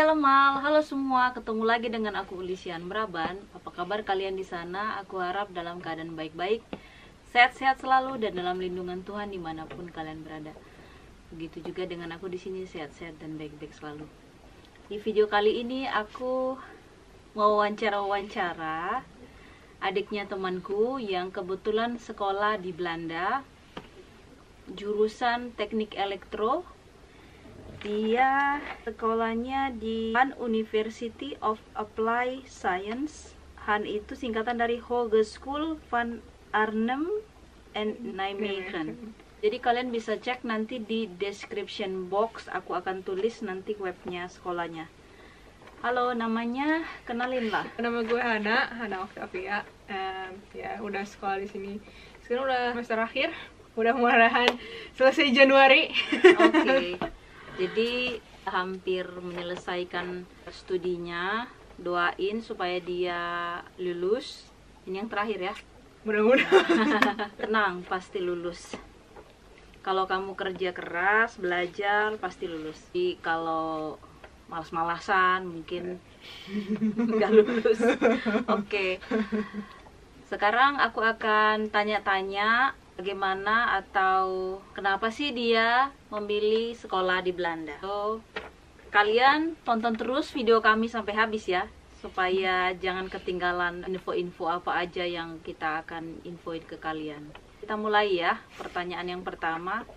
Lemal, halo semua, ketemu lagi dengan aku Ulisian Braban. Apa kabar kalian di sana? Aku harap dalam keadaan baik-baik, sehat-sehat selalu dan dalam lindungan Tuhan dimanapun kalian berada. Begitu juga dengan aku di sini sehat-sehat dan baik-baik selalu. Di video kali ini aku mau wawancara adiknya temanku yang kebetulan sekolah di Belanda, jurusan teknik elektro. Dia sekolahnya di Han University of Applied Science. Han itu singkatan dari Hogeschool van Arnhem and Nijmegen. Jadi kalian bisa cek nanti di description box, aku akan tulis nanti webnya sekolahnya. Halo, namanya kenalin lah. Nama gue Hana Octavia. Ya udah sekolah di sini. Sekarang udah semester akhir, udah mudahan selesai Januari. Oke. Jadi hampir menyelesaikan studinya. Doain supaya dia lulus. Ini yang terakhir ya. Mudah-mudahan. Tenang, pasti lulus. Kalau kamu kerja keras, belajar, pasti lulus. Jadi kalau malas-malasan mungkin nggak lulus. Oke. Sekarang aku akan tanya-tanya bagaimana atau kenapa sih dia memilih sekolah di Belanda. So, kalian tonton terus video kami sampai habis ya, supaya jangan ketinggalan info-info apa aja yang kita akan infoin ke kalian. Kita mulai ya, pertanyaan yang pertama.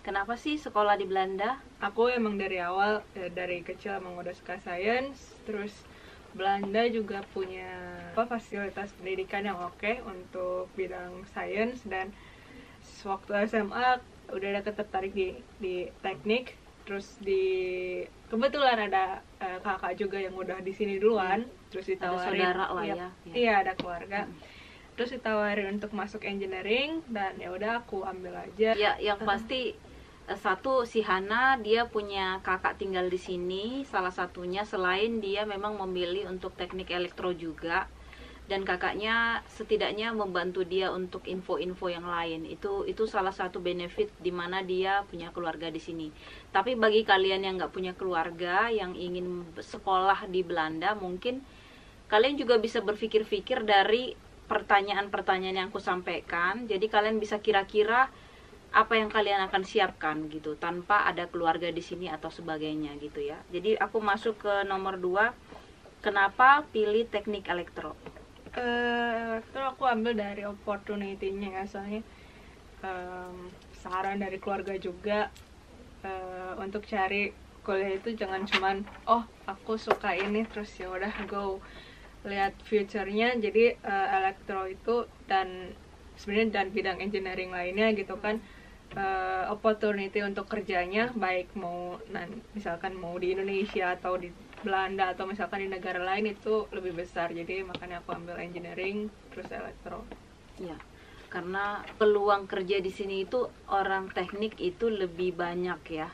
Kenapa sih sekolah di Belanda? Aku emang dari awal, dari kecil emang udah suka sains. Terus Belanda juga punya fasilitas pendidikan yang oke untuk bidang sains. Dan waktu SMA udah ada tertarik di teknik. Terus kebetulan ada kakak juga yang udah di sini duluan. Terus ditawarin, ada saudara lah ya. Iya, ada keluarga. Terus ditawarin untuk masuk engineering dan ya udah aku ambil aja. Ya, yang pasti satu, si Hana dia punya kakak tinggal di sini, salah satunya, selain dia memang memilih untuk teknik elektro juga, dan kakaknya setidaknya membantu dia untuk info-info yang lain. Itu salah satu benefit di mana dia punya keluarga di sini. Tapi bagi kalian yang nggak punya keluarga, yang ingin sekolah di Belanda, mungkin kalian juga bisa berpikir-pikir dari pertanyaan-pertanyaan yang aku sampaikan. Jadi kalian bisa kira-kira apa yang kalian akan siapkan gitu, tanpa ada keluarga di sini atau sebagainya gitu ya. Jadi aku masuk ke nomor 2. Kenapa pilih teknik elektro? Elektro aku ambil dari opportunity-nya ya, soalnya saran dari keluarga juga untuk cari kuliah itu jangan cuman aku suka ini terus ya udah go, lihat future-nya. Jadi elektro itu dan sebenarnya dan bidang engineering lainnya gitu kan, opportunity untuk kerjanya baik misalkan mau di Indonesia atau di Belanda atau misalkan di negara lain itu lebih besar. Jadi makanya aku ambil engineering terus elektro. Ya, karena peluang kerja di sini itu orang teknik itu lebih banyak ya,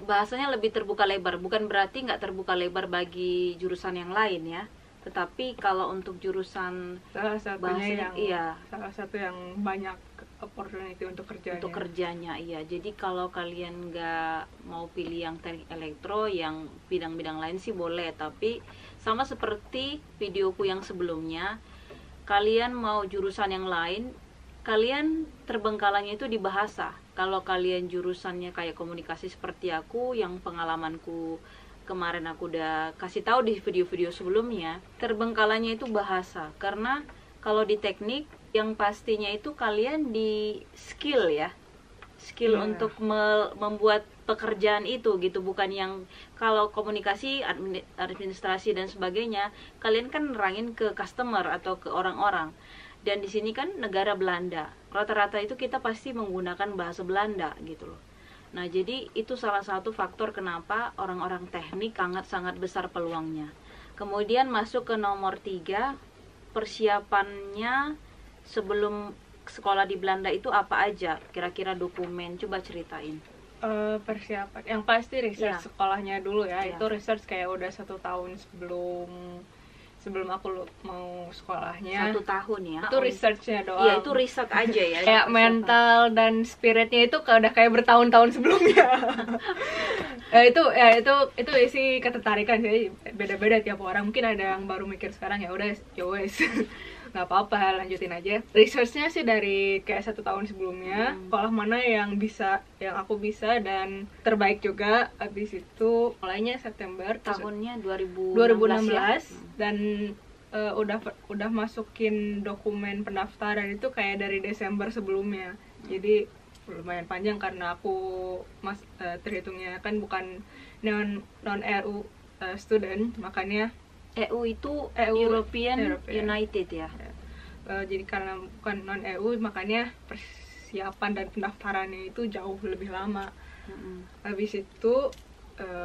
bahasanya lebih terbuka lebar. Bukan berarti nggak terbuka lebar bagi jurusan yang lain ya, tetapi kalau untuk jurusan salah satu yang banyak opportunity untuk kerjanya. Iya. Jadi kalau kalian nggak mau pilih yang teknik elektro, yang bidang-bidang lain sih boleh. Tapi sama seperti videoku yang sebelumnya, kalian mau jurusan yang lain, kalian terbengkalanya itu di bahasa. Kalau kalian jurusannya kayak komunikasi seperti aku, yang pengalamanku kemarin aku udah kasih tahu di video-video sebelumnya, terbengkalanya itu bahasa. Karena kalau di teknik yang pastinya itu kalian di skill untuk membuat pekerjaan itu gitu, bukan yang kalau komunikasi, administrasi dan sebagainya, kalian kan nerangin ke customer atau ke orang-orang. Dan di sini kan negara Belanda, rata-rata itu kita pasti menggunakan bahasa Belanda gitu loh. Nah, jadi itu salah satu faktor kenapa orang-orang teknik sangat besar peluangnya. Kemudian masuk ke nomor 3, persiapannya sebelum sekolah di Belanda itu apa aja? Kira-kira dokumen, coba ceritain. Persiapan, yang pasti research sekolahnya dulu ya. Itu research kayak udah 1 tahun sebelum aku mau sekolahnya. 1 tahun ya? Itu researchnya doang. Iya, itu riset aja ya. Kayak mental dan spiritnya itu udah kayak bertahun-tahun sebelumnya. Itu isi ketertarikan sih, beda-beda tiap orang. Mungkin ada yang baru mikir sekarang, ya udah ya wes nggak apa-apa, lanjutin aja. Researchnya sih dari kayak 1 tahun sebelumnya, sekolah mana yang aku bisa dan terbaik juga. Habis itu mulainya September Tahunnya 2016 ya? Dan udah masukin dokumen pendaftaran itu kayak dari Desember sebelumnya. Jadi lumayan panjang karena aku terhitungnya kan bukan non EU student, makanya EU itu EU, European United ya. Jadi karena bukan non EU, makanya persiapan dan pendaftarannya itu jauh lebih lama. Habis itu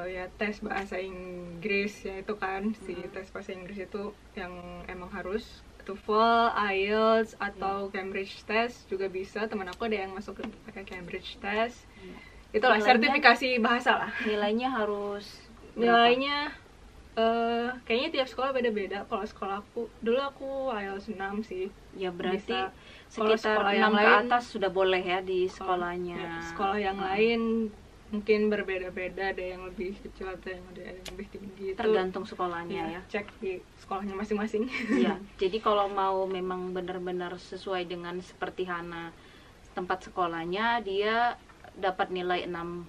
ya tes bahasa Inggris ya, itu kan si tes bahasa Inggris itu yang emang harus. TOEFL, IELTS atau Cambridge Test juga bisa. Teman aku ada yang masuk pakai Cambridge Test. Itulah sertifikasi bahasa lah. Nilainya harus Nilainya kayaknya tiap sekolah beda-beda. Kalau sekolah dulu aku IELTS 6 sih. Ya berarti bisa. Sekitar 6 yang ke lain, atas sudah boleh ya di sekolahnya. Ya, sekolah yang lain mungkin berbeda-beda, ada yang lebih kecil atau yang ada yang lebih tinggi. Tergantung sekolahnya ya. Cek di sekolahnya masing-masing. Iya. Jadi kalau mau memang benar-benar sesuai dengan seperti Hana tempat sekolahnya, dia dapat nilai 6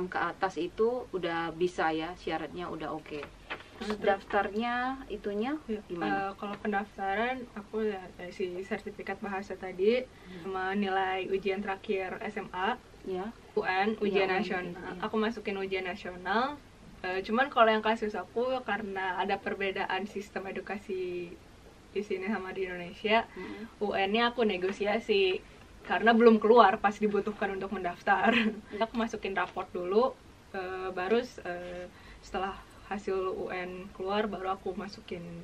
ke atas itu udah bisa ya, syaratnya udah oke. Terus daftarnya itunya gimana? Kalau pendaftaran aku ya si sertifikat bahasa tadi, sama nilai ujian terakhir SMA, ya. UN, ujian nasional. Aku masukin ujian nasional. Cuman kalau yang kasus aku, karena ada perbedaan sistem edukasi di sini sama di Indonesia, UN-nya aku negosiasi karena belum keluar pas dibutuhkan untuk mendaftar. Aku masukin raport dulu, baru setelah hasil UN keluar baru aku masukin.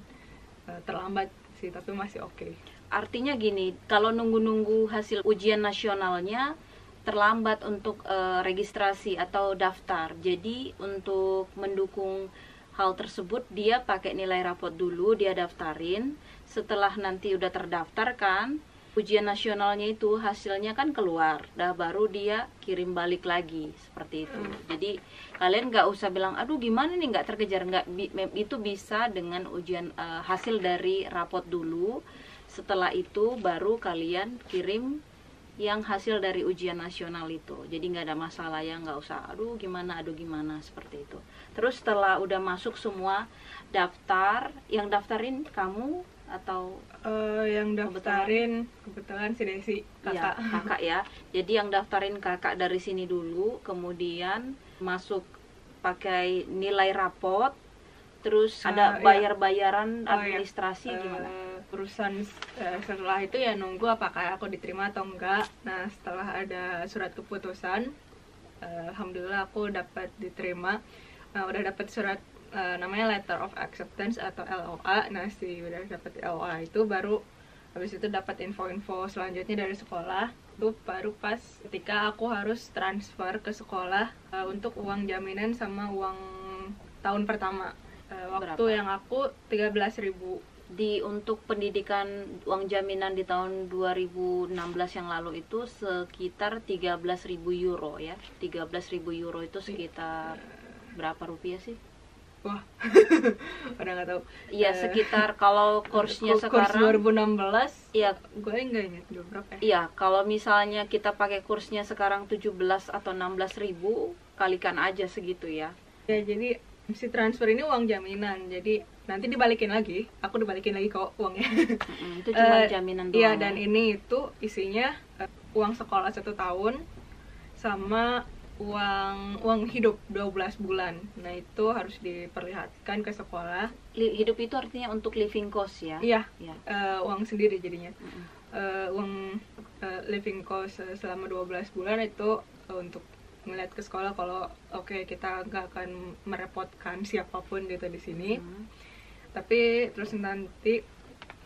Terlambat sih, tapi masih oke. Artinya gini, kalau nunggu-nunggu hasil ujian nasionalnya terlambat untuk registrasi atau daftar. Jadi untuk mendukung hal tersebut, dia pakai nilai rapot dulu, dia daftarin. Setelah nanti udah terdaftar kan, ujian nasionalnya itu hasilnya kan keluar, baru dia kirim balik lagi seperti itu. Jadi kalian nggak usah bilang aduh gimana nih nggak terkejar, nggak, itu bisa dengan ujian hasil dari rapot dulu. Setelah itu baru kalian kirim yang hasil dari ujian nasional itu. Jadi nggak ada masalah ya, nggak usah aduh gimana seperti itu. Terus setelah udah masuk semua daftar, yang daftarin kamu atau yang daftarin kebetulan si Desi, kakak. Ya, kakak ya. Jadi yang daftarin kakak dari sini dulu, kemudian masuk pakai nilai rapot, terus ada bayar-bayaran administrasi gimana? Urusan setelah itu ya nunggu apakah aku diterima atau enggak. Nah setelah ada surat keputusan, alhamdulillah aku dapat diterima. Udah dapat surat namanya letter of acceptance atau LOA. Nah udah dapat LOA itu baru habis itu dapat info-info selanjutnya dari sekolah. Itu baru pas ketika aku harus transfer ke sekolah untuk uang jaminan sama uang tahun pertama. Waktu Berapa? yang aku 13.000. Untuk pendidikan uang jaminan di tahun 2016 yang lalu itu sekitar 13.000 euro ya. 13.000 euro itu sekitar berapa rupiah sih? Wah, udah nggak tahu. Iya, sekitar kalau kursnya sekarang 2016. Iya, gue nggak ingat juga berapa ya. Iya, kalau misalnya kita pakai kursnya sekarang 17 atau 16.000, kalikan aja segitu ya. Ya, jadi si transfer ini uang jaminan, jadi nanti dibalikin lagi, aku dibalikin lagi kok uangnya. Itu cuma jaminan doang. Iya, dan ini itu isinya uang sekolah 1 tahun sama uang hidup 12 bulan. Nah itu harus diperlihatkan ke sekolah. Hidup itu artinya untuk living cost ya? Iya, uang sendiri jadinya. Uang living cost selama 12 bulan itu untuk ngeliat ke sekolah kalau oke, kita nggak akan merepotkan siapapun gitu di sini. Tapi terus nanti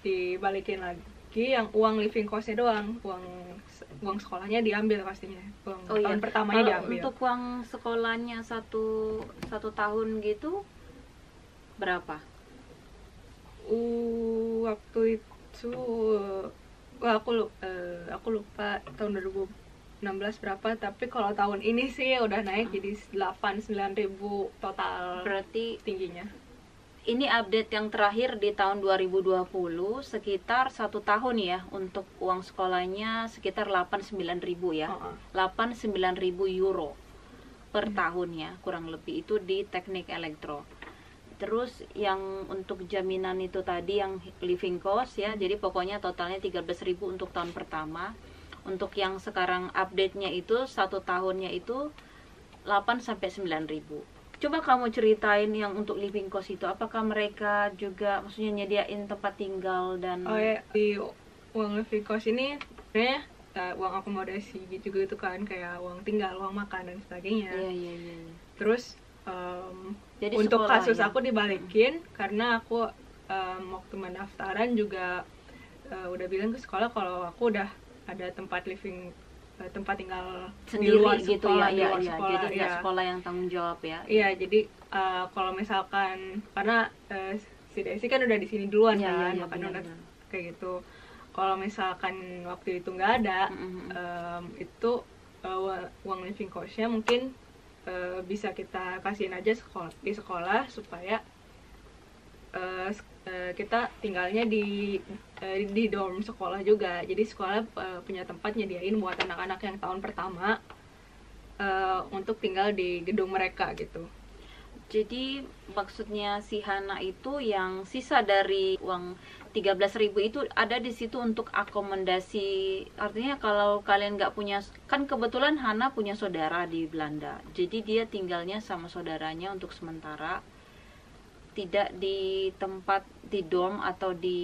dibalikin lagi yang uang living costnya doang, uang sekolahnya diambil pastinya, uang tahun pertamanya diambil. Untuk uang sekolahnya satu tahun gitu berapa? Waktu itu aku lupa tahun 16 berapa, tapi kalau tahun ini sih udah naik jadi 8-9 ribu total Berarti tingginya. ini update yang terakhir di tahun 2020, sekitar 1 tahun ya, untuk uang sekolahnya sekitar 8-9 ribu ya. 8-9 ribu euro per tahun ya, kurang lebih itu di teknik elektro. Terus yang untuk jaminan itu tadi yang living cost ya, jadi pokoknya totalnya 13.000 untuk tahun pertama. Untuk yang sekarang update-nya itu 1 tahunnya itu 8-9 ribu. Coba kamu ceritain yang untuk living cost itu, apakah mereka juga maksudnya nyediain tempat tinggal dan di uang living cost ini sebenarnya uang akomodasi gitu gitu kan, kayak uang tinggal, uang makan dan sebagainya. Iya. Terus Jadi untuk sekolah, kasus ya? aku dibalikin karena aku waktu pendaftaran juga udah bilang ke sekolah kalau aku udah ada tempat tempat tinggal Sendiri di luar gitu sekolah, ya, di luar iya. sekolah, Jadi nggak ya. sekolah yang tanggung jawab ya. Iya, jadi kalau misalkan karena si Desi kan udah di sini duluan kan, makanya udah kayak gitu. Kalau misalkan waktu itu nggak ada, itu uang living cost-nya mungkin bisa kita kasihin aja di sekolah supaya kita tinggalnya di dorm sekolah juga. Jadi sekolah punya tempat nyediain buat anak-anak yang tahun pertama untuk tinggal di gedung mereka gitu. Jadi maksudnya si Hana itu yang sisa dari uang 13.000 itu ada di situ untuk akomodasi. Artinya kalau kalian nggak punya, kan kebetulan Hana punya saudara di Belanda. Jadi dia tinggalnya sama saudaranya untuk sementara, tidak di tempat di dorm atau di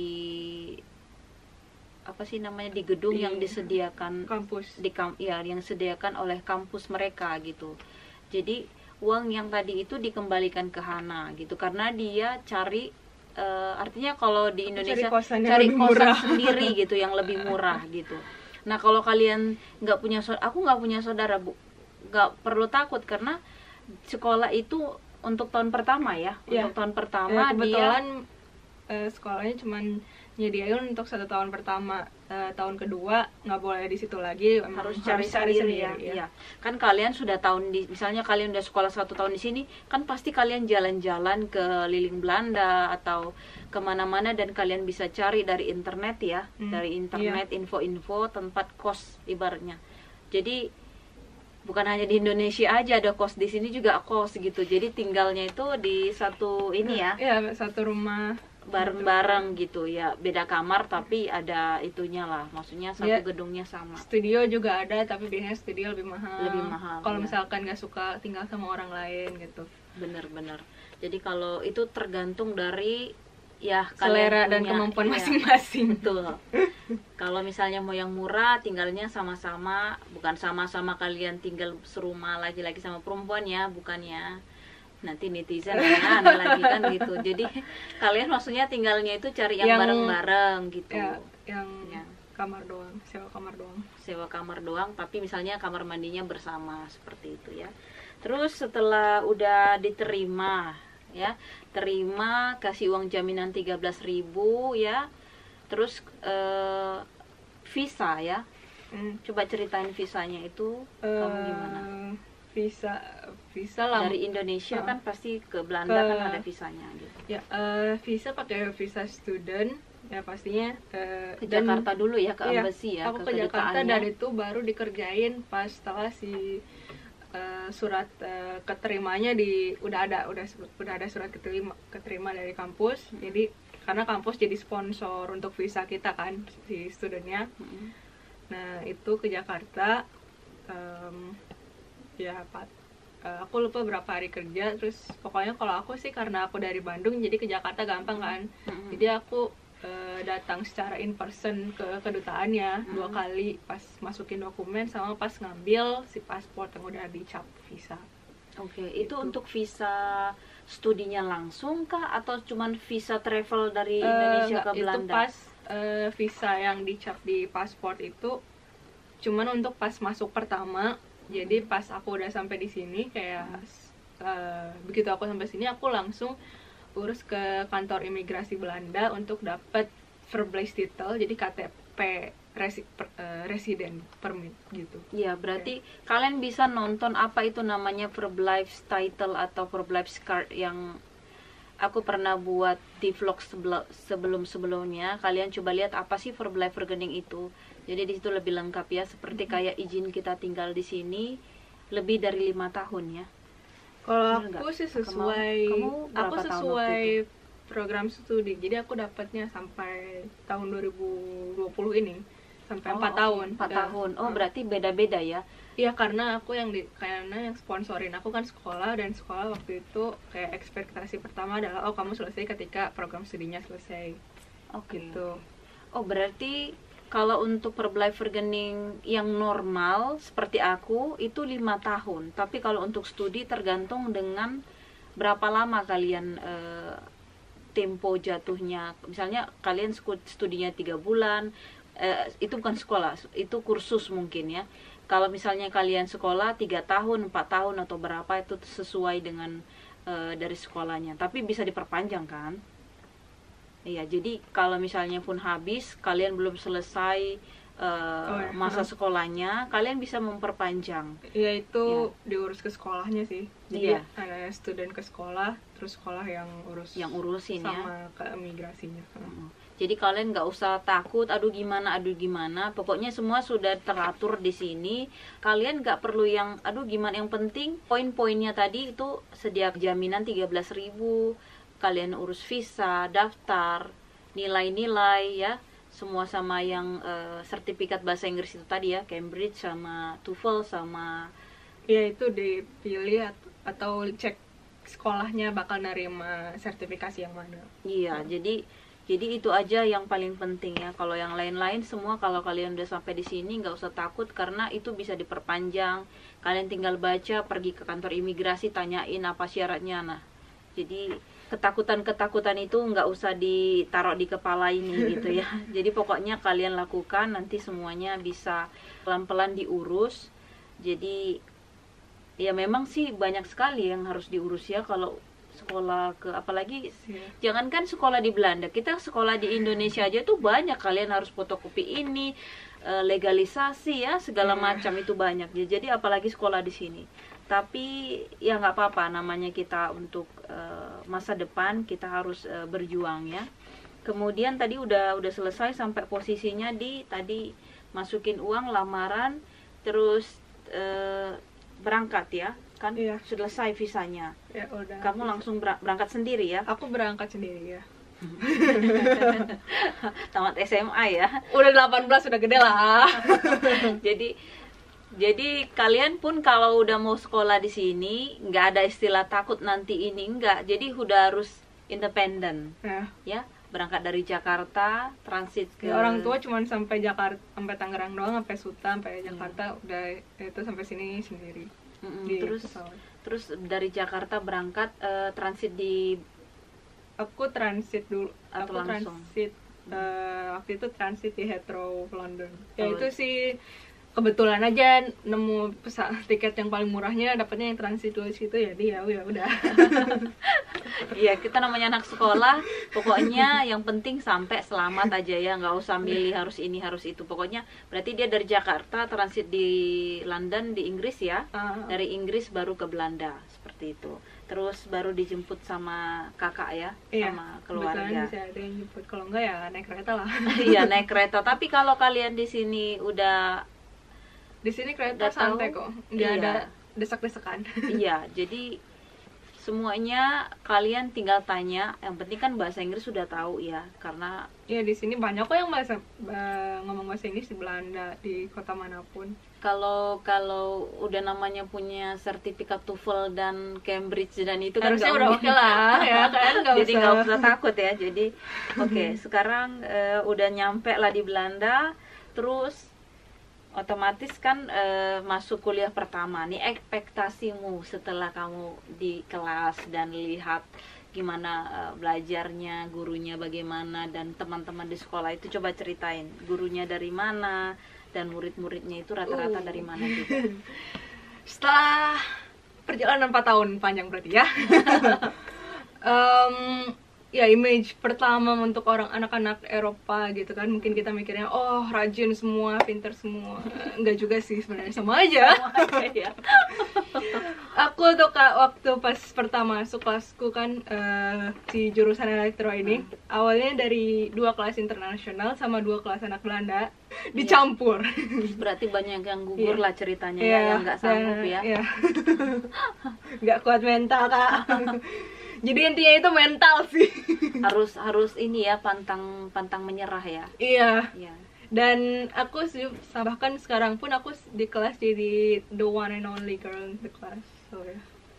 apa sih namanya, di gedung yang disediakan kampus, yang disediakan oleh kampus mereka gitu. Jadi uang yang tadi itu dikembalikan ke Hana gitu, karena dia cari artinya kalau di Indonesia cari kosan sendiri gitu yang lebih murah gitu. Nah kalau kalian nggak punya aku nggak punya saudara Bu, nggak perlu takut karena sekolah itu untuk tahun pertama ya, untuk tahun pertama kebetulan sekolahnya cuman nyediain untuk 1 tahun pertama. Tahun kedua nggak boleh di situ lagi, harus cari sendiri ya. Iya. Kan kalian sudah misalnya kalian udah sekolah 1 tahun di sini, kan pasti kalian jalan-jalan ke liling Belanda atau kemana-mana dan kalian bisa cari dari internet ya, dari internet info-info tempat kos ibaratnya. Jadi bukan hanya di Indonesia aja ada kos, di sini juga kos gitu. Jadi tinggalnya itu di satu ini ya. Iya, satu rumah bareng-bareng gitu ya, beda kamar tapi ada itunya lah, maksudnya satu gedungnya sama. Studio juga ada tapi biasanya studio lebih mahal kalau ya. Misalkan nggak suka tinggal sama orang lain gitu. Bener-bener. Jadi kalau itu tergantung dari ya selera dan kemampuan masing-masing. Betul. Kalau misalnya mau yang murah, tinggalnya sama-sama, bukan sama-sama kalian tinggal serumah lagi-lagi sama perempuan ya, bukannya nanti netizen aneh lagi kan gitu. Jadi kalian maksudnya tinggalnya itu cari yang bareng-bareng gitu ya, yang kamar doang, sewa kamar doang, tapi misalnya kamar mandinya bersama, seperti itu ya. Terus setelah udah diterima ya, kasih uang jaminan 13.000 ya, terus visa ya. Coba ceritain visanya itu kamu gimana? Visa lah dari Indonesia kan pasti ke Belanda kan ada visanya gitu. Ya, visa pakai visa student ya pastinya ke Jakarta dulu ya, ke embassy ya, aku ke Jakarta dan itu baru dikerjain pas setelah si surat keterimanya udah ada surat keterima dari kampus. Jadi karena kampus jadi sponsor untuk visa kita kan, si studentnya. Nah itu ke Jakarta aku lupa berapa hari kerja. Terus pokoknya kalau aku sih karena aku dari Bandung jadi ke Jakarta gampang kan. Jadi aku datang secara in person ke kedutaannya 2 kali, pas masukin dokumen sama pas ngambil si paspor yang udah dicap visa. Oke, itu untuk visa studinya langsung kah atau cuman visa travel dari Indonesia ke Belanda? Itu pas visa yang dicap di paspor itu cuman untuk pas masuk pertama. Jadi pas aku udah sampai di sini kayak begitu aku sampai sini aku langsung urus ke kantor imigrasi Belanda untuk dapat verblijstitel, jadi KTP resident permit gitu. Iya, berarti kalian bisa nonton apa itu namanya Verblijfs title atau Verblijfs card yang aku pernah buat di vlog sebelum-sebelumnya. Kalian coba lihat apa sih Verblijfsvergunning itu. Jadi di situ lebih lengkap ya, seperti kayak izin kita tinggal di sini lebih dari 5 tahun ya. Kalau Bener aku nggak? sih Kamu berapa aku tahun sesuai waktu itu? program studi. Jadi aku dapatnya sampai tahun 2020 ini, sampai 4 tahun. 4 Ya. tahun. Oh, berarti beda-beda ya. Iya, karena yang sponsorin aku kan sekolah, dan sekolah waktu itu kayak ekspektasi pertama adalah kamu selesai ketika program studinya selesai. Oke. Gitu. Oh, berarti kalau untuk Verblijfsvergunning yang normal seperti aku itu 5 tahun. Tapi kalau untuk studi tergantung dengan berapa lama kalian tempo jatuhnya. Misalnya kalian studinya 3 bulan, itu bukan sekolah, itu kursus mungkin ya. Kalau misalnya kalian sekolah 3 tahun, 4 tahun atau berapa, itu sesuai dengan dari sekolahnya. Tapi bisa diperpanjang kan? Iya, jadi kalau misalnya pun habis, kalian belum selesai masa sekolahnya, kalian bisa memperpanjang. Iya, itu diurus ke sekolahnya sih. Jadi Iya. ada student ke sekolah, terus sekolah yang urusin ya. sama ke imigrasinya. Jadi kalian nggak usah takut, aduh gimana. Pokoknya semua sudah teratur di sini. Kalian nggak perlu yang, aduh gimana. Yang penting poin-poinnya tadi itu sedia jaminan 13.000. Kalian urus visa, daftar, nilai-nilai ya. Semua sama yang sertifikat bahasa Inggris itu tadi ya, Cambridge sama TOEFL sama. Ya, itu dipilih atau cek sekolahnya bakal nerima sertifikasi yang mana. Iya, jadi itu aja yang paling penting ya. Kalau yang lain-lain semua, kalau kalian udah sampai di sini nggak usah takut, karena itu bisa diperpanjang. Kalian tinggal baca, pergi ke kantor imigrasi, tanyain apa syaratnya. Nah, jadi ketakutan itu nggak usah ditaruh di kepala ini gitu ya. Jadi pokoknya kalian lakukan, nanti semuanya bisa pelan-pelan diurus. Jadi ya memang sih banyak sekali yang harus diurus ya kalau sekolah apalagi jangankan sekolah di Belanda, kita sekolah di Indonesia aja tuh banyak, kalian harus fotokopi ini, legalisasi ya, segala macam itu banyak ya. Jadi apalagi sekolah di sini. Tapi ya nggak apa-apa, namanya kita untuk masa depan kita harus berjuang ya. Kemudian tadi udah selesai sampai posisinya tadi masukin uang, lamaran, terus berangkat ya kan. Iya. Selesai visanya Ya udah. kamu langsung berangkat sendiri ya. Aku berangkat sendiri ya. Tamat SMA ya. Udah 18, udah gede lah. Jadi kalian pun kalau udah mau sekolah di sini nggak ada istilah takut nanti ini, enggak. Jadi udah harus independen ya. Berangkat dari Jakarta, transit ke Orang tua cuma sampai Jakarta, sampai Tangerang doang, sampai Suta, sampai Jakarta, udah itu sampai sini sendiri. Terus dari Jakarta berangkat transit di. Aku transit dulu. Atau langsung? Waktu itu transit di Heathrow, London. Ya itu sih kebetulan aja nemu tiket yang paling murahnya, dapatnya yang transit dulu situ, jadi ya udah. Iya, kita namanya anak sekolah, pokoknya yang penting sampai selamat aja ya, nggak usah milih harus ini harus itu. Pokoknya berarti dia dari Jakarta transit di London di Inggris ya, dari Inggris baru ke Belanda seperti itu. Terus baru dijemput sama kakak ya, sama keluarga. Bisa ada yang jemput, kalau enggak ya naik kereta lah. Iya, naik kereta. Tapi kalau kalian di sini di sini kereta santai kok, nggak ada desak-desakan. Iya, jadi semuanya kalian tinggal tanya, yang penting kan bahasa Inggris sudah tahu ya, karena ya di sini banyak kok yang ngomong bahasa Inggris di Belanda, di kota manapun. Kalau udah namanya punya sertifikat TOEFL dan Cambridge dan itu harusnya kan udah oke lah ya kan, jadi nggak usah takut ya. Jadi oke, sekarang udah nyampe lah di Belanda, terus otomatis kan masuk kuliah pertama nih. Ekspektasimu setelah kamu di kelas dan lihat gimana belajarnya, gurunya bagaimana, dan teman-teman di sekolah itu, coba ceritain gurunya dari mana dan murid-muridnya itu rata-rata dari mana juga. Setelah perjalanan 4 tahun panjang berarti ya. ya image pertama untuk orang anak-anak Eropa gitu kan. Mungkin kita mikirnya oh rajin semua, pinter semua. Enggak juga sih sebenarnya, sama aja. Ya. Aku tuh Kak, waktu pas pertama masuk kelasku kan si jurusan elektro ini awalnya dari 2 kelas internasional sama 2 kelas anak Belanda dicampur. Berarti banyak yang gugur Iya. lah ceritanya Iya, ya, yang nggak sanggup ya. iya. Nggak kuat mental Kak. Jadi intinya itu mental sih. Harus ini ya, pantang menyerah ya. Iya. Iya. Dan aku bahkan sekarang pun aku di kelas jadi the one and only girl in the class. So ya.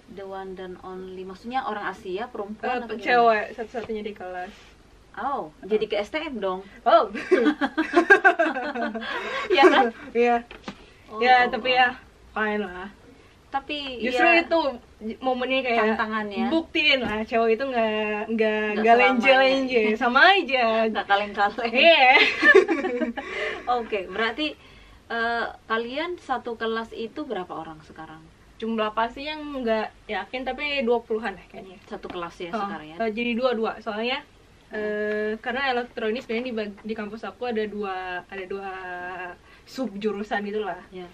The one dan only, maksudnya orang Asia, perempuan atau gimana? Cewek satu-satunya di kelas. Oh, jadi ke STM dong. Oh. Iya kan? Iya. Oh, Ya, oh, tapi oh. ya fine lah. Tapi Justru ya, itu momennya kayak tantangannya. buktiin lah cewek itu nggak Nggak lenje-lenje, sama aja. nggak kaleng-kaleng. Iya. Oke, berarti kalian satu kelas itu berapa orang sekarang? Jumlah pasti yang nggak yakin tapi 20-an lah kayaknya. Satu kelas ya Oh, sekarang ya? jadi dua soalnya karena elektronik sebenarnya di kampus aku ada dua sub jurusan gitulah. Ya.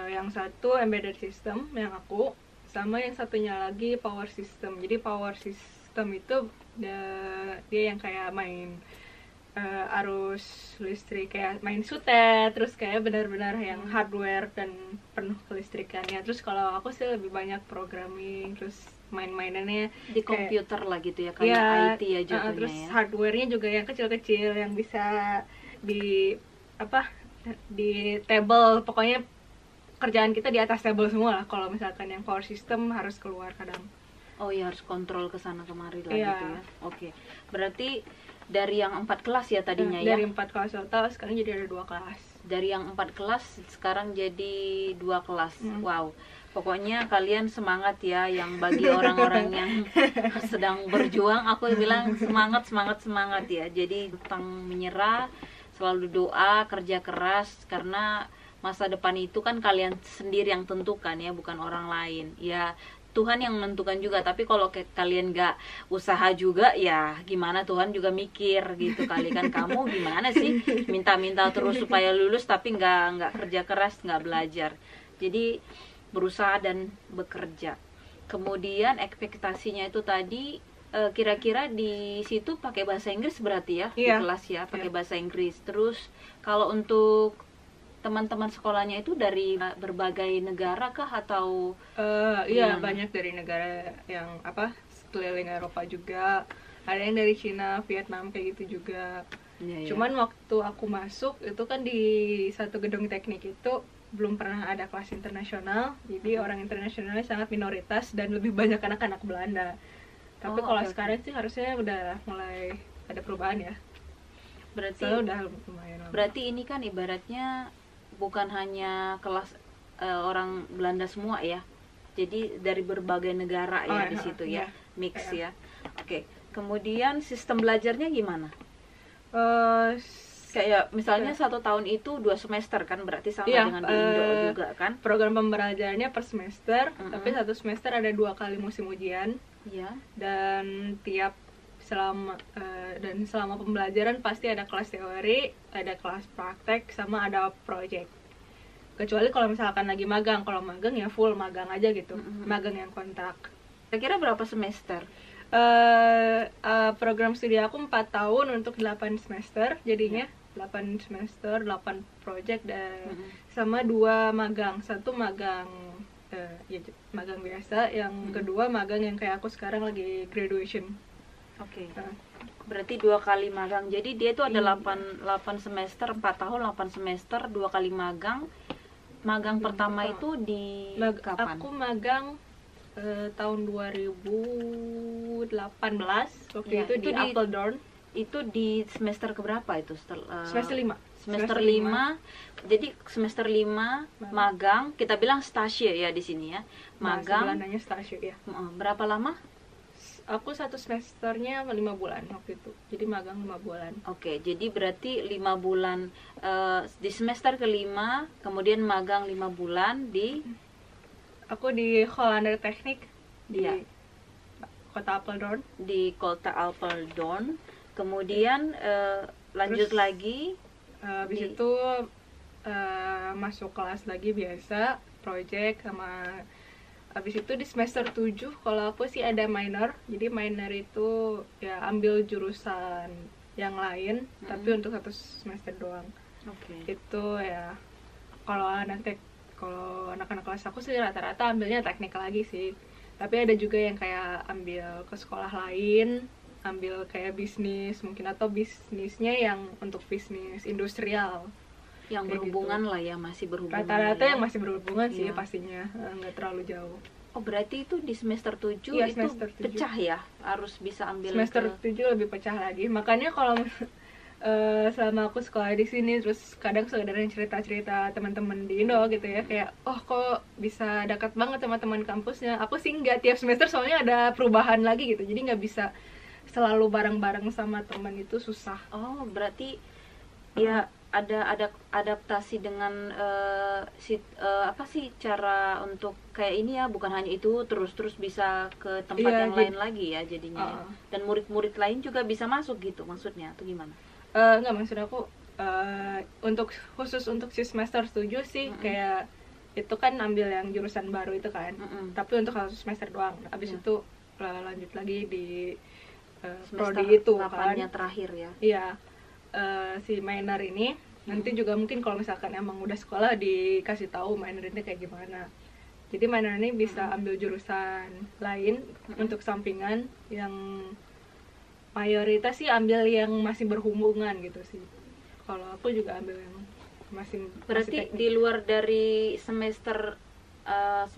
Yang satu embedded system yang aku, sama yang satunya lagi power system. Jadi power system itu dia yang kayak main arus listrik, kayak main sutet, terus kayak benar-benar yang hardware dan penuh kelistrikannya. Terus kalau aku sih lebih banyak programming, terus main-mainannya Di kayak- komputer lah gitu ya, kayak Iya, IT ya jatuhnya terus ya. hardware-nya juga yang kecil-kecil yang bisa di di table, pokoknya kerjaan kita di atas table semua lah. Kalau misalkan yang power system harus keluar kadang. Oh iya, harus kontrol ke sana kemari lah Iya. gitu ya. Oke. Berarti dari yang 4 kelas ya tadinya ya. Dari 4 kelas total sekarang jadi ada 2 kelas. Dari yang 4 kelas sekarang jadi 2 kelas. Wow. Pokoknya kalian semangat ya, yang bagi orang-orang yang sedang berjuang, aku bilang semangat ya. Jadi tentang menyerah, selalu doa, kerja keras, karena masa depan itu kan kalian sendiri yang tentukan ya, bukan orang lain. Ya Tuhan yang menentukan juga, tapi kalau kalian nggak usaha juga ya gimana, Tuhan juga mikir gitu kali kan, kamu gimana sih minta-minta terus supaya lulus tapi nggak kerja keras, nggak belajar. Jadi berusaha dan bekerja. Kemudian ekspektasinya itu tadi kira-kira di situ pakai bahasa Inggris berarti ya, di Iya. kelas ya pakai Iya. bahasa Inggris. Terus kalau untuk teman-teman sekolahnya itu dari berbagai negara kah atau Iya, Gimana? banyak dari negara yang sekeliling Eropa juga. Ada yang dari Cina, Vietnam kayak gitu juga. ya, Cuman waktu aku masuk itu kan di satu gedung teknik itu belum pernah ada kelas internasional, jadi orang internasionalnya sangat minoritas dan lebih banyak anak-anak Belanda. Tapi Oh, kalau oke, oke. sekarang sih harusnya udah mulai ada perubahan ya. berarti Soalnya udah lumayan lama. berarti ini kan ibaratnya bukan hanya kelas orang Belanda semua ya. Jadi dari berbagai negara ya Oh, di iya, situ iya. ya, mix Iya. ya. Oke. Kemudian sistem belajarnya gimana? Eh, Kayak misalnya 1 tahun itu 2 semester kan, berarti sama Iya, dengan di Indo juga kan? program pembelajarannya per semester, Mm-mm. tapi satu semester ada 2 kali musim ujian. Iya. Dan selama pembelajaran pasti ada kelas teori, ada kelas praktek, sama ada project. Kecuali kalau misalkan lagi magang, kalau magang ya full magang aja gitu, magang yang kontrak. Kira-kira berapa semester? Program studi aku 4 tahun untuk 8 semester, jadinya 8 semester, 8 project, dan sama 2 magang. Satu magang magang biasa, yang kedua magang yang kayak aku sekarang lagi graduation. Oke. Nah, Berarti 2 kali magang. Jadi dia itu ada 8 semester, 4 tahun 8 semester, 2 kali magang. Magang pertama itu di kapan? Aku magang tahun 2018 waktu Iya, itu itu di di- Apeldoorn, Itu di semester keberapa itu? semester 5. Semester 5. Jadi semester 5 magang, kita bilang stasje ya di sini ya. Magang. Belandanya stasio ya. Berapa lama? Aku satu semesternya 5 bulan waktu itu. Jadi magang 5 bulan. Oke, jadi berarti 5 bulan di semester kelima, kemudian magang 5 bulan di Aku di Hollander Techniek di Iya. Kota Apeldoorn. Di Kota Apeldoorn. Kemudian lanjut Terus, lagi habis di- itu masuk kelas lagi biasa, project sama habis itu di semester 7 kalau aku sih ada minor. Jadi minor itu ya ambil jurusan yang lain tapi untuk 1 semester doang. Oke. Itu ya kalau anak-anak kelas aku sih rata-rata ambilnya teknik lagi sih. Tapi ada juga yang kayak ambil ke sekolah lain, ambil kayak bisnis mungkin, atau bisnisnya yang untuk bisnis industrial. Yang Kayak berhubungan lah ya, masih berhubungan Rata-rata lah ya. yang masih berhubungan sih Iya. pastinya, nggak terlalu jauh. Oh, berarti itu di semester 7 Iya, itu semester 7. pecah ya, harus bisa ambil Semester ke 7 lebih pecah lagi. Makanya kalau selama aku sekolah di sini, terus kadang suka ada cerita-cerita teman-teman di Indo gitu ya, kayak oh kok bisa dekat banget sama teman kampusnya. Aku sih nggak, tiap semester soalnya ada perubahan lagi gitu, jadi nggak bisa selalu bareng-bareng sama teman, itu susah. Oh, berarti ya ada adaptasi dengan apa sih cara untuk kayak ini ya, bukan hanya itu terus bisa ke tempat Iya, yang lain lagi ya jadinya ya. Uh-uh. Dan murid-murid lain juga bisa masuk gitu maksudnya atau gimana? Nggak, maksud aku khusus untuk si semester 7 sih, kayak itu kan ambil yang jurusan baru itu kan, tapi untuk 1 semester doang. Abis itu lanjut lagi di Semester prodi itu kan. 8-nya terakhir ya. Iya, si minor ini nanti juga mungkin kalau misalkan emang udah sekolah dikasih tahu minor ini kayak gimana. Jadi minor ini bisa ambil jurusan lain untuk sampingan, yang mayoritas sih ambil yang masih berhubungan gitu sih. Kalau aku juga ambil yang masih Berarti teknik. di luar dari semester 1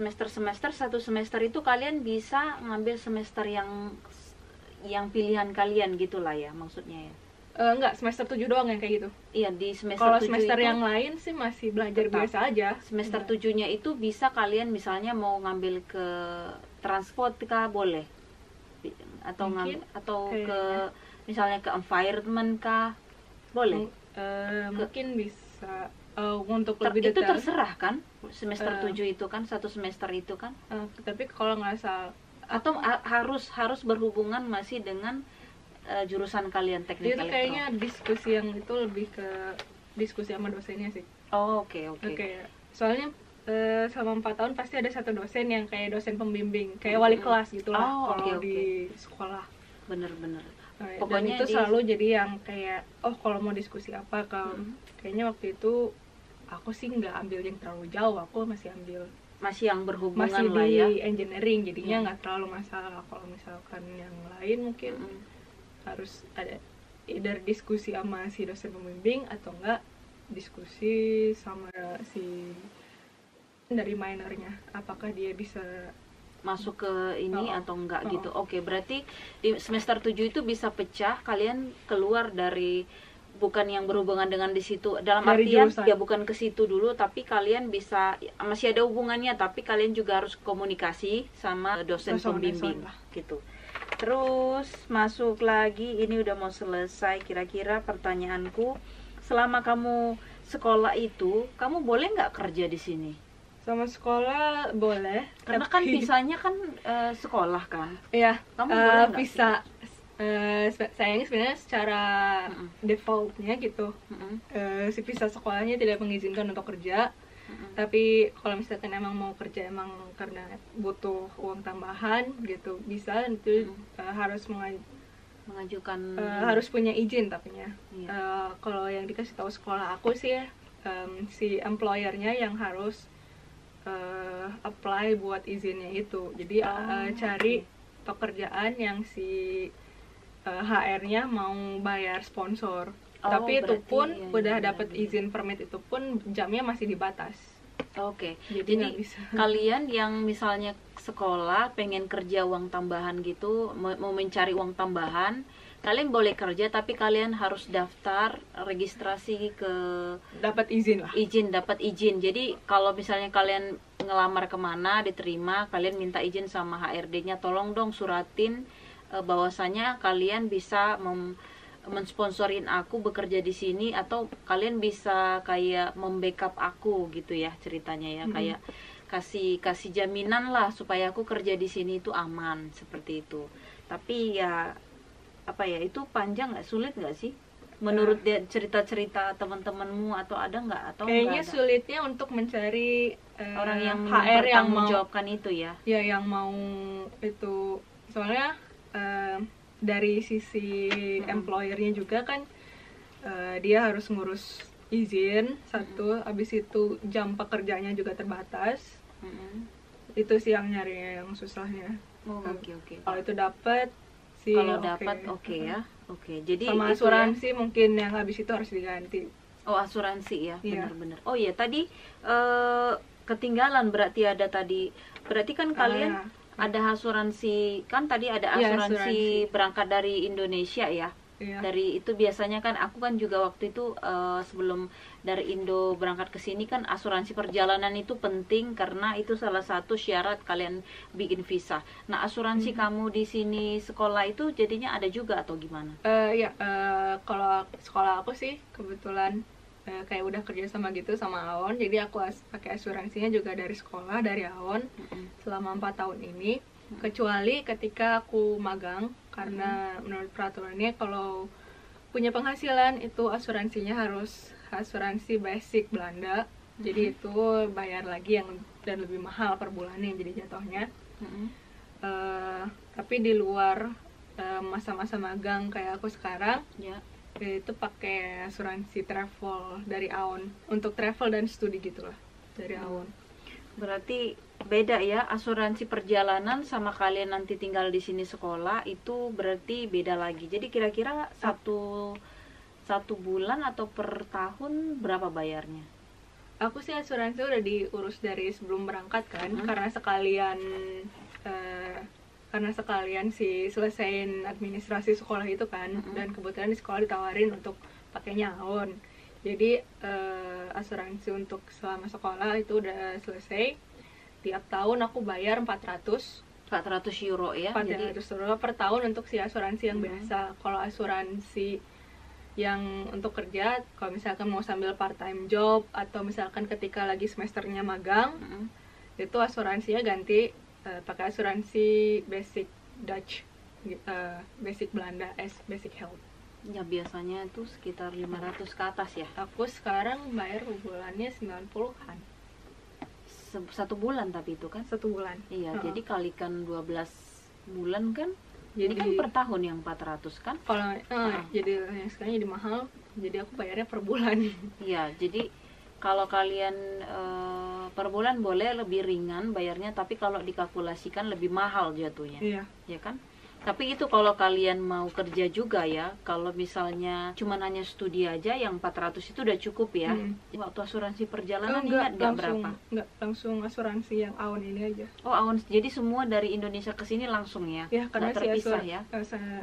semester itu kalian bisa ngambil semester yang pilihan kalian gitulah ya maksudnya ya. Enggak, semester 7 doang yang kayak gitu. Iya, di semester Kalau 7 semester itu yang lain sih masih belajar tetap. biasa aja. Semester Iya. 7-nya itu bisa kalian misalnya mau ngambil ke transport kah, boleh? Atau Mungkin, atau ke kayaknya. misalnya ke environment kah? Boleh. Mungkin bisa untuk Itu lebih detail. terserah kan? Semester 7 itu kan, 1 semester itu kan? Tapi kalau nggak salah, Atau harus berhubungan masih dengan jurusan kalian teknik itu elektro? kayaknya diskusi yang itu lebih ke diskusi sama dosennya sih. Oh, oke. Oke. Soalnya selama 4 tahun pasti ada satu dosen yang kayak dosen pembimbing, kayak wali kelas gitulah Oh, kalau oke. di sekolah. Bener-bener. Dan Pokoknya itu selalu jadi yang kayak, oh kalau mau diskusi apa, kayaknya waktu itu aku sih nggak ambil yang terlalu jauh, aku masih ambil masih yang berhubungan masih lah di ya. engineering, jadinya nggak terlalu masalah. Kalau misalkan yang lain mungkin harus ada either diskusi sama si dosen pembimbing atau enggak diskusi sama si dari minornya, apakah dia bisa Masuk ke ini atau enggak gitu. Oh. Oke, berarti di semester 7 itu bisa pecah, kalian keluar dari bukan yang berhubungan dengan di situ, dalam Dari artian jurusan. ya bukan ke situ dulu, tapi kalian bisa masih ada hubungannya, tapi kalian juga harus komunikasi sama dosen pembimbing lah. gitu. Terus masuk lagi, ini udah mau selesai. Kira-kira pertanyaanku, selama kamu sekolah itu, kamu boleh nggak kerja di sini? sama sekolah boleh, Karena kan visanya kan sekolah kan. ya Kamu boleh nggak? bisa. Sayangnya sebenarnya secara defaultnya gitu, si visa sekolahnya tidak mengizinkan untuk kerja. Tapi kalau misalkan emang mau kerja emang karena butuh uang tambahan gitu, bisa. Itu harus mengajukan harus punya izin tapinya. Iya. Kalau yang dikasih tahu sekolah aku sih si employernya yang harus apply buat izinnya itu. Jadi cari pekerjaan yang si HR-nya mau bayar sponsor. Tapi itu berarti pun iya, udah iya, dapat iya. izin permit, itu pun jamnya masih dibatas. Oke. Jadi Jadi nggak bisa. kalian yang misalnya sekolah pengen kerja uang tambahan gitu, mau mencari uang tambahan, kalian boleh kerja tapi kalian harus daftar registrasi ke Dapat izin lah. dapat izin. Jadi kalau misalnya kalian ngelamar kemana diterima, kalian minta izin sama HRD-nya, tolong dong suratin bahwasanya kalian bisa mensponsorin aku bekerja di sini, atau kalian bisa kayak membackup aku gitu ya ceritanya ya. kasih jaminan lah supaya aku kerja di sini itu aman seperti itu. Tapi ya apa ya, itu panjang nggak, sulit nggak sih menurut dia cerita-cerita teman-temanmu, atau ada nggak, atau kayaknya nggak ada? sulitnya untuk mencari Orang yang HR yang mau mempertanggungjawabkan itu ya. ya yang mau itu, soalnya dari sisi employernya juga kan dia harus ngurus izin satu, habis itu jam pekerjaannya juga terbatas. Itu sih yang nyari yang susahnya. Oke. Kalau itu dapat sih, Kalau dapat oke ya. Oke, jadi sama itu asuransi mungkin yang habis itu harus diganti. Oh, asuransi ya, Iya. benar-benar. Oh iya, tadi ketinggalan berarti ada tadi. Berarti kan kalian ada asuransi, kan tadi ada Iya, asuransi berangkat dari Indonesia ya. Iya. Dari itu biasanya kan aku kan juga waktu itu sebelum dari Indo berangkat ke sini kan asuransi perjalanan itu penting karena itu salah satu syarat kalian bikin visa. Nah, asuransi kamu di sini sekolah itu jadinya ada juga atau gimana? Kalau sekolah aku sih kebetulan kayak udah kerja sama gitu sama AON, jadi aku pakai asuransinya juga dari sekolah, dari AON selama 4 tahun ini. Kecuali ketika aku magang, karena menurut peraturannya kalau punya penghasilan itu asuransinya harus asuransi basic Belanda. Jadi itu bayar lagi yang dan lebih mahal per bulannya jadi jatuhnya. Tapi di luar masa-masa magang kayak aku sekarang, itu pakai asuransi travel dari AON untuk travel dan studi gitulah dari AON. Berarti beda ya, asuransi perjalanan sama kalian nanti tinggal di sini sekolah itu berarti beda lagi. Jadi kira-kira satu bulan atau per tahun berapa bayarnya? Aku sih asuransi udah diurus dari sebelum berangkat kan, karena sekalian sih selesaiin administrasi sekolah itu kan, dan kebetulan di sekolah ditawarin untuk pakainya AON. Jadi asuransi untuk selama sekolah itu udah selesai. Tiap tahun aku bayar 400 euro ya. 400 euro per tahun untuk si asuransi yang biasa. Kalau asuransi yang untuk kerja, kalau misalkan mau sambil part time job atau misalkan ketika lagi semesternya magang, itu asuransinya ganti pakai asuransi basic Dutch, basic Belanda, basic health. Ya biasanya itu sekitar 500 ke atas ya. Aku sekarang bayar bulannya 90-an. Satu bulan tapi itu kan? Satu bulan. Iya, jadi kalikan 12 bulan kan? Jadi ini kan per tahun yang 400 kan? Kalau jadi yang sekarang jadi mahal, jadi aku bayarnya per bulan. Iya, jadi kalau kalian per bulan boleh lebih ringan bayarnya, tapi kalau dikalkulasikan lebih mahal jatuhnya. Iya. Ya kan? Tapi itu kalau kalian mau kerja juga ya. Kalau misalnya cuman hanya studi aja yang 400 itu udah cukup ya. Waktu asuransi perjalanan ingat nggak berapa? Enggak, langsung asuransi yang AON ini aja. Oh, AON. Jadi semua dari Indonesia ke sini langsung ya? Ya, karena terpisah ya?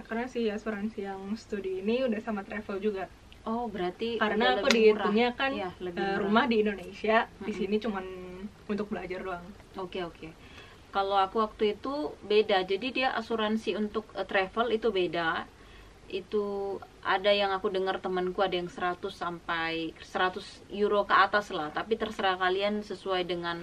Karena si asuransi yang studi ini udah sama travel juga. Oh, berarti karena aku dihitungnya kan ya, rumah di Indonesia, di sini cuman untuk belajar doang. Oke. Kalau aku waktu itu beda, jadi dia asuransi untuk travel itu beda. Itu ada yang aku dengar temanku ada yang 100 sampai 100 euro ke atas lah, tapi terserah kalian sesuai dengan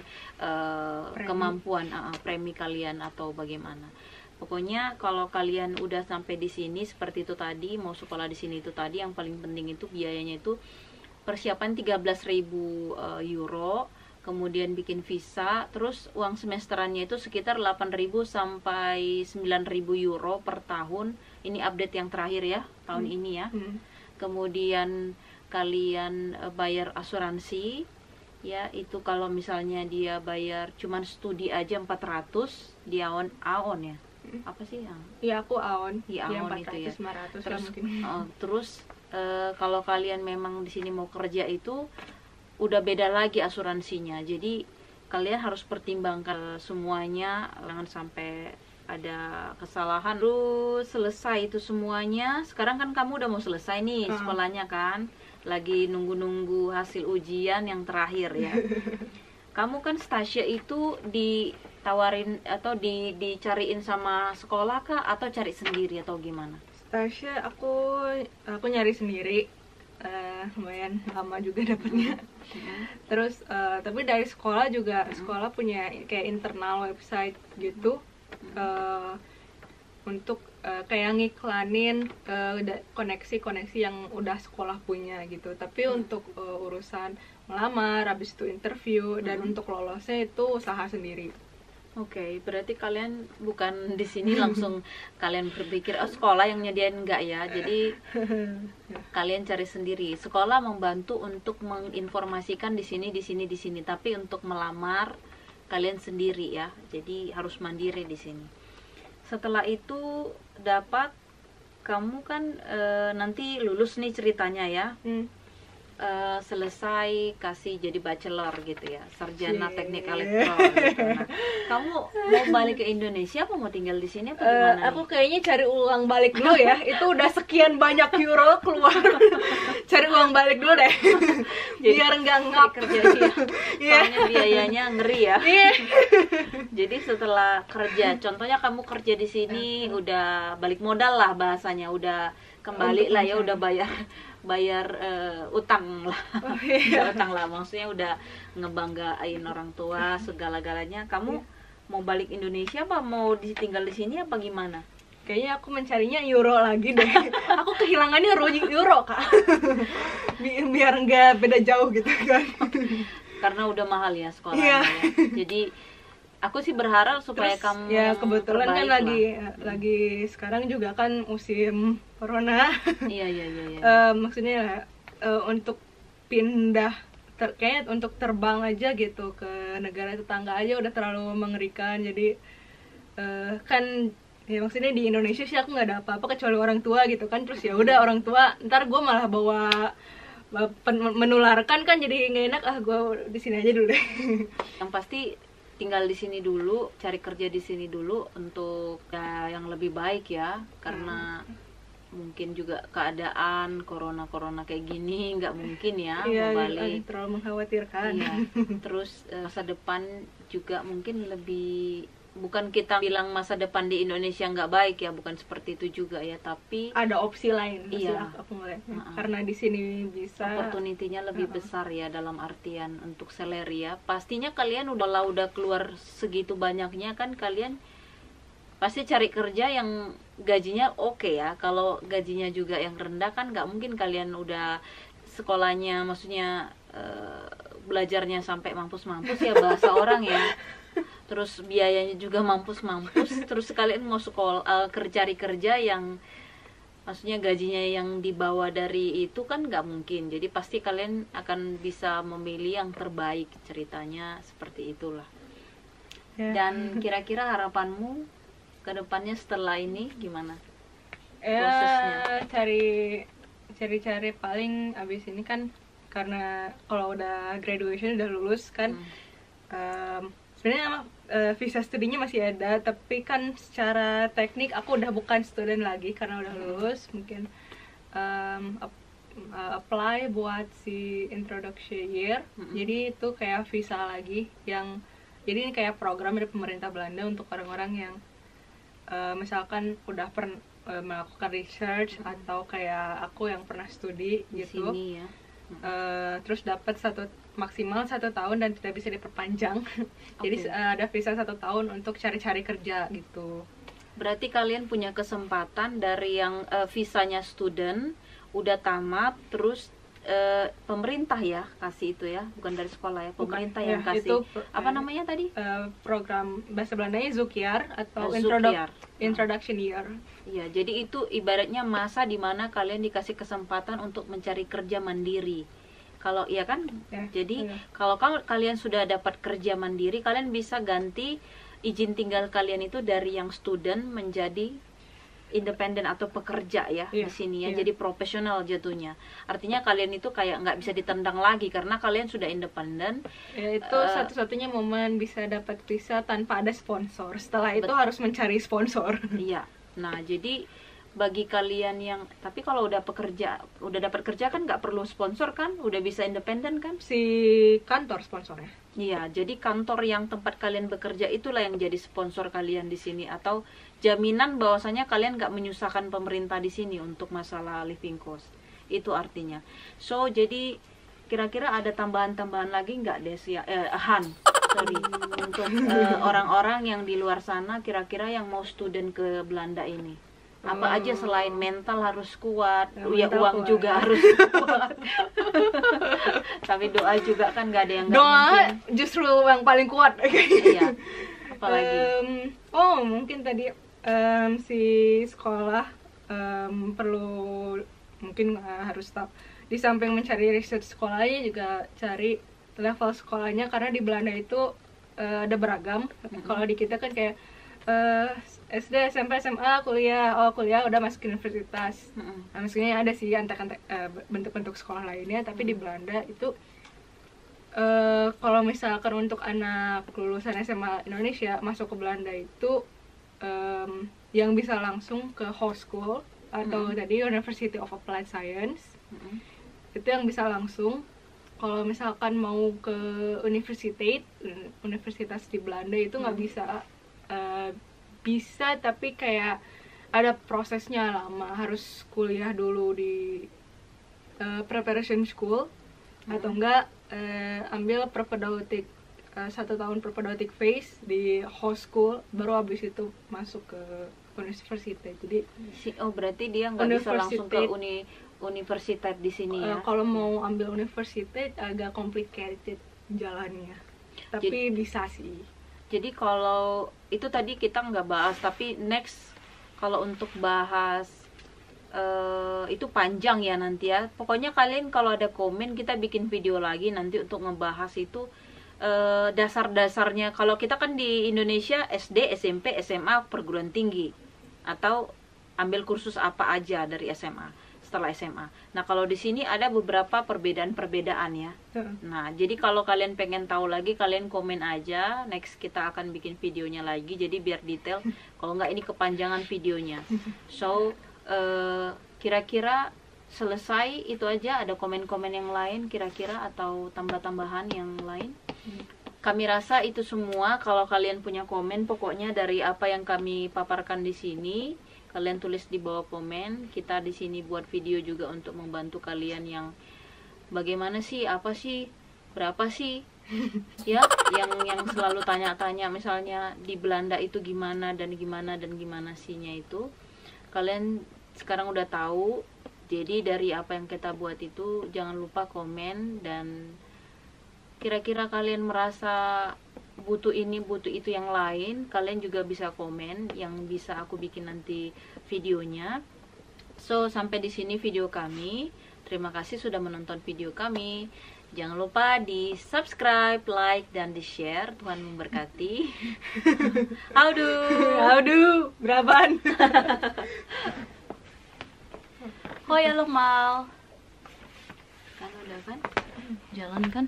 kemampuan premi kalian atau bagaimana. Pokoknya kalau kalian udah sampai di sini seperti itu tadi, mau sekolah di sini itu tadi, yang paling penting itu biayanya itu persiapan 13.000 euro. Kemudian bikin visa, terus uang semesterannya itu sekitar 8.000 sampai 9.000 euro per tahun. Ini update yang terakhir ya, tahun ini ya. Kemudian kalian bayar asuransi, ya itu kalau misalnya dia bayar cuman studi aja 400 di AON ya. Apa sih yang? Iya, aku AON. Ya, AON 400, itu ya. 500 terus mungkin. Terus kalau kalian memang di sini mau kerja itu udah beda lagi asuransinya. Jadi kalian harus pertimbangkan semuanya, jangan sampai ada kesalahan. Terus selesai itu semuanya. Sekarang kan kamu udah mau selesai nih sekolahnya kan, lagi nunggu hasil ujian yang terakhir ya. Kamu kan stasya itu ditawarin atau dicariin sama sekolah kah, atau cari sendiri atau gimana? Stasya aku nyari sendiri. lumayan lama juga dapatnya. Terus tapi dari sekolah juga, sekolah punya kayak internal website gitu, untuk kayak ngiklanin koneksi-koneksi yang udah sekolah punya gitu. Tapi untuk urusan melamar, habis itu interview, dan untuk lolosnya itu usaha sendiri. Oke, berarti kalian bukan di sini langsung kalian berpikir oh sekolah yang nyediain, enggak ya. Jadi kalian cari sendiri. Sekolah membantu untuk menginformasikan di sini, di sini, di sini. Tapi untuk melamar kalian sendiri ya. Jadi harus mandiri di sini. Setelah itu dapat, kamu kan nanti lulus nih ceritanya ya. Selesai kasih jadi bachelor gitu ya, sarjana teknik elektro gitu. Nah, kamu mau balik ke Indonesia apa mau tinggal di sini apa gimana? Aku kayaknya cari uang balik dulu ya. Itu udah sekian banyak euro keluar. Cari uang balik dulu deh. Jadi, biar nggak ngap kerja ya. Soalnya biayanya ngeri ya. Jadi setelah kerja, contohnya kamu kerja di sini udah balik modal lah bahasanya, udah kembali lah ya, udah bayar utang lah. Utang lah, maksudnya udah ngebanggain orang tua segala-galanya. Kamu mau balik Indonesia apa mau tinggal di sini apa gimana? Kayaknya aku mencarinya euro lagi deh. Aku kehilangannya euro Kak. Biar nggak beda jauh gitu kan. Karena udah mahal ya sekolahnya ya. Jadi aku sih berharap supaya kamu ya kebetulan kan lagi sekarang juga kan musim corona. Iya. Maksudnya untuk pindah kayaknya untuk terbang aja gitu ke negara tetangga aja udah terlalu mengerikan. Jadi kan ya maksudnya di Indonesia sih aku nggak ada apa-apa kecuali orang tua gitu kan. Terus ya udah orang tua ntar gue malah bawa menularkan kan, jadi nggak enak. Gue di sini aja dulu deh. Yang pasti tinggal di sini dulu, cari kerja di sini dulu untuk ya yang lebih baik ya, karena mungkin juga keadaan corona kayak gini nggak mungkin ya mau balik. Terlalu mengkhawatirkan. Iya. Terus masa depan juga mungkin lebih, bukan kita bilang masa depan di Indonesia nggak baik ya, bukan seperti itu juga ya, tapi ada opsi lain. Iya. Aku ngeliatnya. Karena di sini bisa opportunity-nya lebih besar ya, dalam artian untuk salary ya. Pastinya kalian udah keluar segitu banyaknya kan, kalian pasti cari kerja yang gajinya oke ya. Kalau gajinya juga yang rendah kan nggak mungkin kalian udah sekolahnya, maksudnya belajarnya sampai mampus-mampus ya bahasa orang ya. Terus biayanya juga mampus-mampus, terus kalian mau sekolah cari kerja yang maksudnya gajinya yang di bawah dari itu kan nggak mungkin. Jadi pasti kalian akan bisa memilih yang terbaik, ceritanya seperti itulah. Dan kira-kira harapanmu ke depannya setelah ini gimana prosesnya? Cari paling abis ini kan, karena kalau udah graduation udah lulus kan, sebenarnya visa studinya masih ada, tapi kan secara teknik aku udah bukan student lagi karena udah lulus. Mungkin apply buat si introduction year. Jadi itu kayak visa lagi yang, jadi ini kayak program dari pemerintah Belanda untuk orang-orang yang misalkan udah melakukan research atau kayak aku yang pernah studi di gitu sini ya. Terus dapat maksimal 1 tahun dan tidak bisa diperpanjang. Jadi ada visa 1 tahun untuk cari-cari kerja gitu. Berarti kalian punya kesempatan dari yang visanya student udah tamat, terus pemerintah ya kasih itu ya, bukan dari sekolah ya, pemerintah yang kasih. Apa namanya tadi? Program bahasa Belandanya Zoekjaar atau Introduction Year. Iya, jadi itu ibaratnya masa dimana kalian dikasih kesempatan untuk mencari kerja mandiri. Kalau iya kan, jadi kalau kalian sudah dapat kerja mandiri, kalian bisa ganti izin tinggal kalian itu dari yang student menjadi independen atau pekerja ya di sini ya. Jadi profesional jatuhnya. Artinya kalian itu kayak nggak bisa ditendang lagi karena kalian sudah independen. Ya, itu satu-satunya momen bisa dapat visa tanpa ada sponsor. Setelah itu harus mencari sponsor. Iya. Nah, jadi bagi kalian yang, tapi kalau udah dapat kerja kan nggak perlu sponsor kan, udah bisa independen kan, si kantor sponsornya. Iya, jadi kantor yang tempat kalian bekerja itulah yang jadi sponsor kalian di sini, atau jaminan bahwasanya kalian nggak menyusahkan pemerintah di sini untuk masalah living cost. itu artinya. So jadi kira-kira ada tambahan-tambahan lagi nggak Desia, Han, sorry, untuk orang-orang yang di luar sana kira-kira yang mau student ke Belanda ini, apa aja selain mental harus kuat, ya uang kuat. juga harus kuat. Tapi doa juga kan nggak ada yang nggak Doa mungkin. justru yang paling kuat. Iya, apalagi Mungkin tadi si sekolah perlu mungkin harus tahu, di samping mencari research sekolahnya juga cari level sekolahnya, karena di Belanda itu ada beragam. Kalau di kita kan kayak SD, SMP, SMA, kuliah, kuliah udah masuk universitas. Nah, maksudnya ada sih bentuk-bentuk sekolah lainnya, tapi di Belanda itu kalau misalkan untuk anak lulusan SMA Indonesia masuk ke Belanda itu yang bisa langsung ke Hogeschool atau tadi University of Applied Science, itu yang bisa langsung. Kalau misalkan mau ke universitas di Belanda itu nggak bisa, bisa tapi kayak ada prosesnya lama, harus kuliah dulu di preparation school atau enggak ambil propedeutic 1 tahun propedeutic phase di Hogeschool, baru habis itu masuk ke universitas. Jadi berarti dia nggak bisa langsung ke universitas di sini ya. Kalau mau ambil universitas agak complicated jalannya, tapi bisa sih. Jadi kalau itu tadi kita nggak bahas, tapi next kalau untuk bahas itu panjang ya nanti ya. Pokoknya kalian kalau ada komen kita bikin video lagi nanti untuk ngebahas itu dasar-dasarnya. Kalau kita kan di Indonesia SD, SMP, SMA, perguruan tinggi, atau ambil kursus apa aja dari SMA setelah SMA. Nah kalau di sini ada beberapa perbedaan ya. Nah jadi kalau kalian pengen tahu lagi kalian komen aja, next kita akan bikin videonya lagi, jadi biar detail. Kalau nggak ini kepanjangan videonya. So kira-kira selesai itu aja. Ada komen-komen yang lain kira-kira atau tambah-tambahan yang lain? Kami rasa itu semua. Kalau kalian punya komen, pokoknya dari apa yang kami paparkan di sini, kalian tulis di bawah komen. Kita di sini buat video juga untuk membantu kalian yang bagaimana sih, apa sih, berapa sih, ya, yang selalu tanya-tanya, misalnya di Belanda itu gimana dan gimana sihnya itu. Kalian sekarang udah tahu. Jadi dari apa yang kita buat itu jangan lupa komen, dan kira-kira kalian merasa butuh ini butuh itu yang lain, kalian juga bisa komen yang bisa aku bikin nanti videonya. So sampai di sini video kami. Terima kasih sudah menonton video kami. Jangan lupa di subscribe, like, dan di share. Tuhan memberkati. Aduh, berapaan? Hoi allemaal. Kan udah kan? Jalan kan?